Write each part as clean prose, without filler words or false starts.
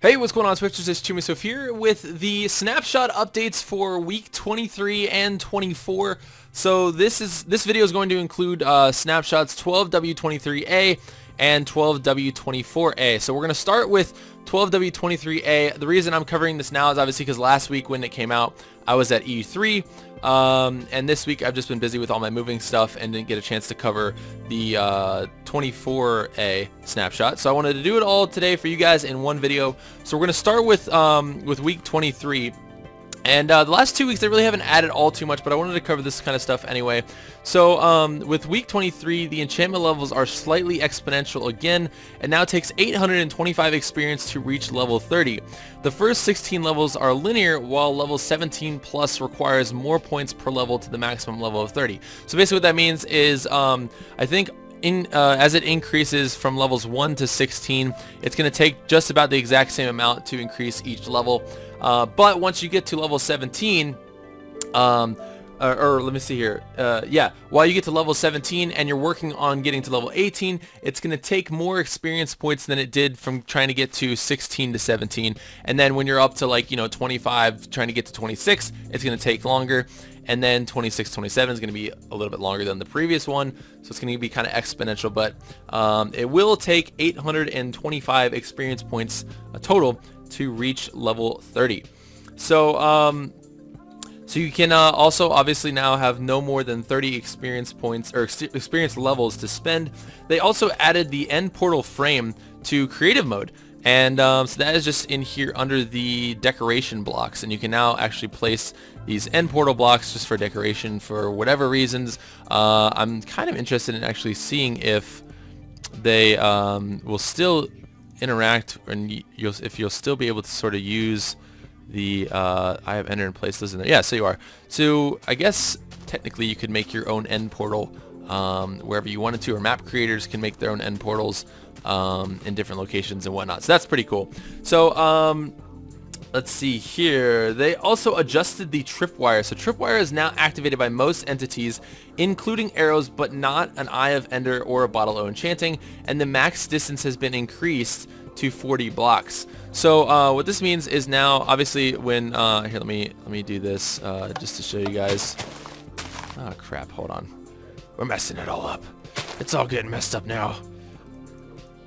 Hey, what's going on, Swifters? It's ChimneySwift here with the snapshot updates for week 23 and 24. So this video is going to include snapshots 12W23A and 12W24A. So we're going to start with 12W23A. The reason I'm covering this now is obviously because last week when it came out, I was at E3. And this week I've just been busy with all my moving stuff and didn't get a chance to cover the 24A snapshot. So I wanted to do it all today for you guys in one video. So we're going to start with week 23. And the last 2 weeks, they really haven't added all too much, but I wanted to cover this kind of stuff anyway. So with week 23, the enchantment levels are slightly exponential again. It now takes 825 experience to reach level 30. The first 16 levels are linear, while level 17 plus requires more points per level to the maximum level of 30. So basically what that means is I think as it increases from levels 1 to 16, it's going to take just about the exact same amount to increase each level. But once you get to level 17, or let me see here, while you get to level 17 and you're working on getting to level 18, it's going to take more experience points than it did from trying to get to 16 to 17. And then when you're up to 25, trying to get to 26, it's going to take longer. And then 26, 27 is going to be a little bit longer than the previous one. So it's going to be kind of exponential, but it will take 825 experience points total to reach level 30. So so you can also obviously now have no more than 30 experience points or experience levels to spend. They also added the end portal frame to creative mode. And so that is just in here under the decoration blocks, and you can now actually place these end portal blocks just for decoration for whatever reasons. I'm kind of interested in actually seeing if they will still interact, and if you'll still be able to sort of use the I have enter and place those in there. Yeah, so you are. So I guess technically you could make your own end portal wherever you wanted to, or map creators can make their own end portals in different locations and whatnot. So that's pretty cool. So let's see here. They also adjusted the tripwire. So tripwire is now activated by most entities, including arrows, but not an Eye of Ender or a Bottle of Enchanting. And the max distance has been increased to 40 blocks. So what this means is now, obviously, when here, let me do this just to show you guys. Oh crap! Hold on. We're messing it all up. It's all getting messed up now.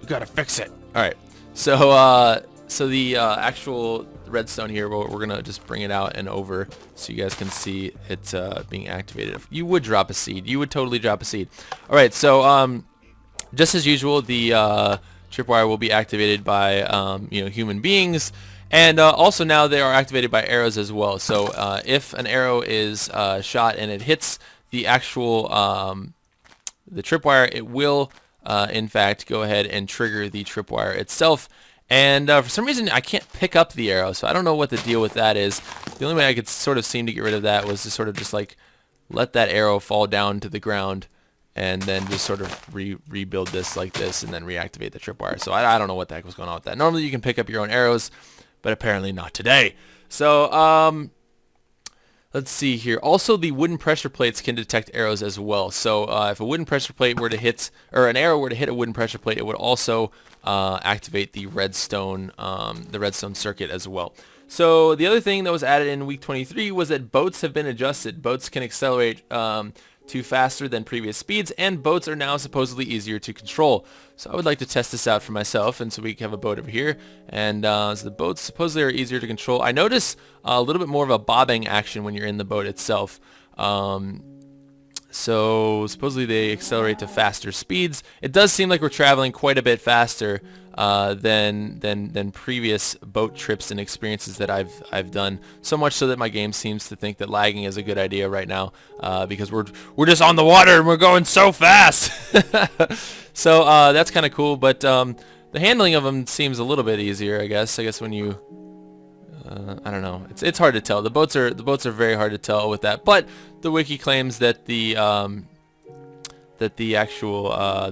We gotta fix it. All right. So so the actual redstone here, we're gonna just bring it out and over so you guys can see it being activated. You would drop a seed. You would totally drop a seed. All right. So just as usual, the tripwire will be activated by human beings, and also now they are activated by arrows as well. So if an arrow is shot and it hits the actual the tripwire, it will in fact go ahead and trigger the tripwire itself. And for some reason I can't pick up the arrow, so I don't know what the deal with that is. The only way I could sort of seem to get rid of that was to sort of just let that arrow fall down to the ground, and then just sort of rebuild this like this, and then reactivate the tripwire. So I don't know what the heck was going on with that. Normally you can pick up your own arrows, but apparently not today. So let's see here. Also, the wooden pressure plates can detect arrows as well. So if a wooden pressure plate were to hit, or an arrow were to hit a wooden pressure plate, it would also activate the redstone circuit as well. So the other thing that was added in week 23 was that boats have been adjusted. Boats can accelerate to faster than previous speeds, and boats are now supposedly easier to control. So I would like to test this out for myself, and so we have a boat over here, and so the boats supposedly are easier to control. I notice a little bit more of a bobbing action when you're in the boat itself. So supposedly they accelerate to faster speeds. It does seem like we're traveling quite a bit faster than previous boat trips and experiences that I've done. So much so that my game seems to think that lagging is a good idea right now because we're just on the water and we're going so fast. So that's kind of cool. But the handling of them seems a little bit easier, I guess. I guess when you I don't know. It's hard to tell. The boats are very hard to tell with that. But the wiki claims that the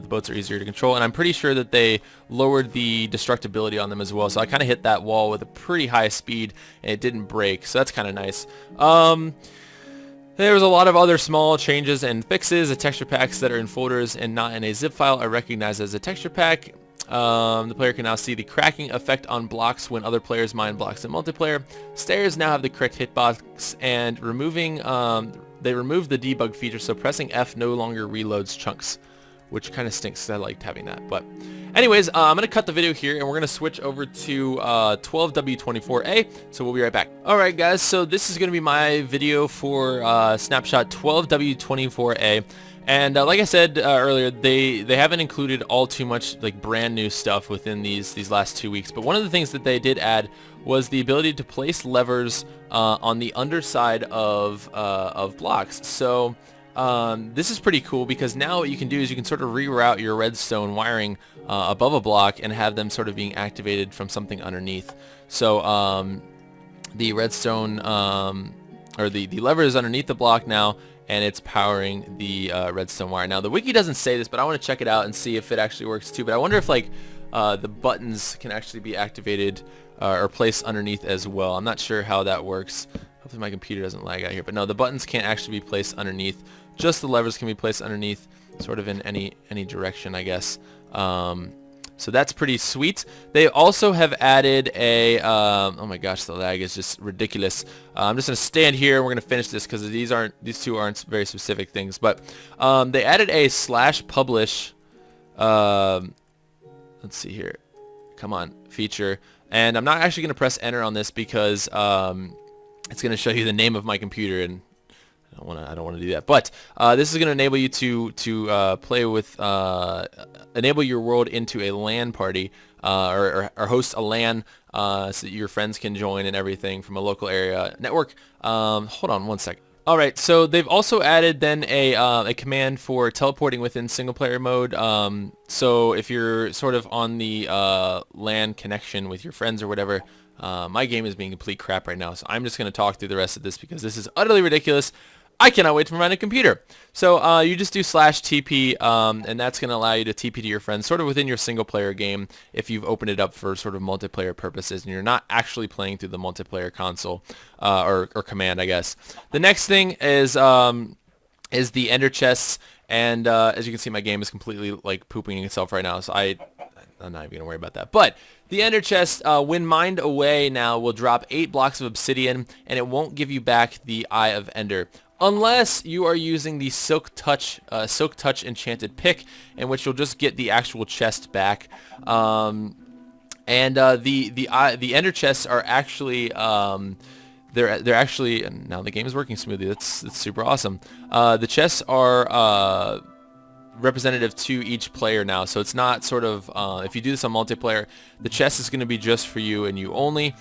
boats are easier to control, and I'm pretty sure that they lowered the destructibility on them as well. So I kind of hit that wall with a pretty high speed, and it didn't break. So that's kind of nice. There was a lot of other small changes and fixes. The texture packs that are in folders and not in a zip file are recognized as a texture pack. The player can now see the cracking effect on blocks when other players mine blocks in multiplayer. Stairs now have the correct hitbox, and they removed the debug feature, so pressing F no longer reloads chunks, which kind of stinks because I liked having that. But anyways, I'm going to cut the video here, and we're going to switch over to 12W24A, so we'll be right back. Alright guys, so this is going to be my video for Snapshot 12W24A. And like I said earlier, they haven't included all too much like brand new stuff within these last 2 weeks. But one of the things that they did add was the ability to place levers on the underside of blocks. So this is pretty cool because now what you can do is you can sort of reroute your redstone wiring above a block and have them sort of being activated from something underneath. So the redstone or the lever is underneath the block now, and it's powering the redstone wire. Now the wiki doesn't say this, but I want to check it out and see if it actually works too. But I wonder if like the buttons can actually be activated or placed underneath as well. I'm not sure how that works. Hopefully my computer doesn't lag out here. But no, the buttons can't actually be placed underneath. Just the levers can be placed underneath, sort of in any direction, I guess. So that's pretty sweet. They also have added a, oh my gosh, the lag is just ridiculous. I'm just going to stand here and we're going to finish this because these two aren't very specific things. But they added a /publish, let's see here, come on, feature. And I'm not actually going to press enter on this because it's going to show you the name of my computer, and I don't want to do that. But this is going to enable you to play with, enable your world into a LAN party, or host a LAN so that your friends can join and everything from a local area network. Hold on one second. Alright, so they've also added then a command for teleporting within single player mode. So if you're sort of on the LAN connection with your friends or whatever, my game is being complete crap right now, so I'm just going to talk through the rest of this because this is utterly ridiculous. I cannot wait to run a computer. So you just do /TP, and that's going to allow you to TP to your friends sort of within your single player game if you've opened it up for sort of multiplayer purposes and you're not actually playing through the multiplayer console or command, I guess. The next thing is the ender chests, and as you can see, my game is completely like pooping itself right now, so I'm not even going to worry about that. But the ender chest, when mined away now, will drop 8 blocks of obsidian, and it won't give you back the Eye of Ender, unless you are using the Silk Touch enchanted pick, in which you'll just get the actual chest back. The ender chests are actually they're actually, and now the game is working smoothly. That's super awesome. The chests are representative to each player now, so it's not sort of if you do this on multiplayer, the chest is going to be just for you and you only,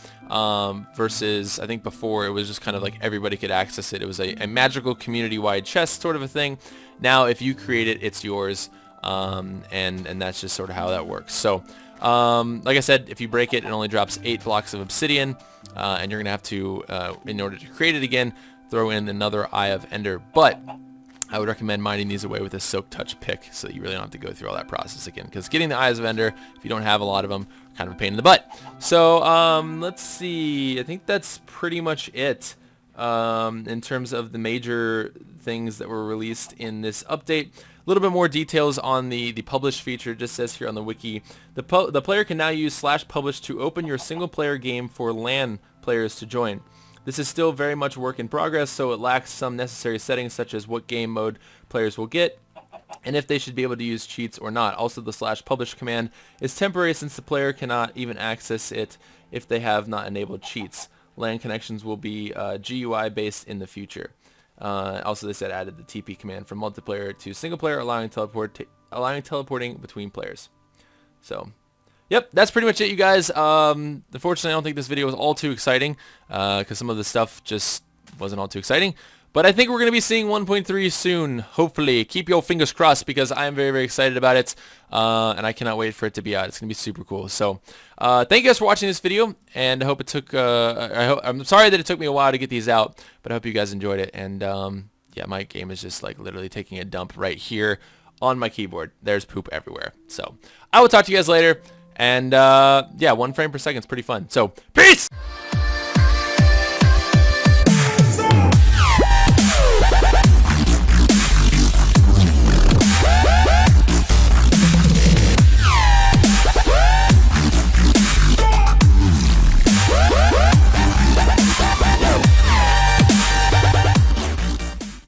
versus I think before it was just kind of like everybody could access it. It was a magical community-wide chest sort of a thing. Now if you create it, it's yours, and that's just sort of how that works. So like I said, if you break it, it only drops 8 blocks of obsidian, and you're gonna have to in order to create it again, throw in another Eye of Ender. But I would recommend mining these away with a Silk Touch pick so that you really don't have to go through all that process again, because getting the Eyes of Ender, if you don't have a lot of them, are kind of a pain in the butt. So let's see, I think that's pretty much it in terms of the major things that were released in this update. A little bit more details on the publish feature. It just says here on the wiki, the player can now use /publish to open your single player game for LAN players to join. This is still very much work in progress, so it lacks some necessary settings such as what game mode players will get and if they should be able to use cheats or not. Also, the /publish command is temporary since the player cannot even access it if they have not enabled cheats. LAN connections will be GUI based in the future. Also, they said added the TP command from multiplayer to single player, allowing teleporting between players. So yep, that's pretty much it, you guys. Unfortunately, I don't think this video was all too exciting because some of the stuff just wasn't all too exciting. But I think we're going to be seeing 1.3 soon, hopefully. Keep your fingers crossed because I am very, very excited about it, and I cannot wait for it to be out. It's going to be super cool. So thank you guys for watching this video, and I hope it took, I'm sorry that it took me a while to get these out, but I hope you guys enjoyed it. And yeah, my game is just like literally taking a dump right here on my keyboard. There's poop everywhere. So I will talk to you guys later. And yeah, 1 frame per second is pretty fun. So peace!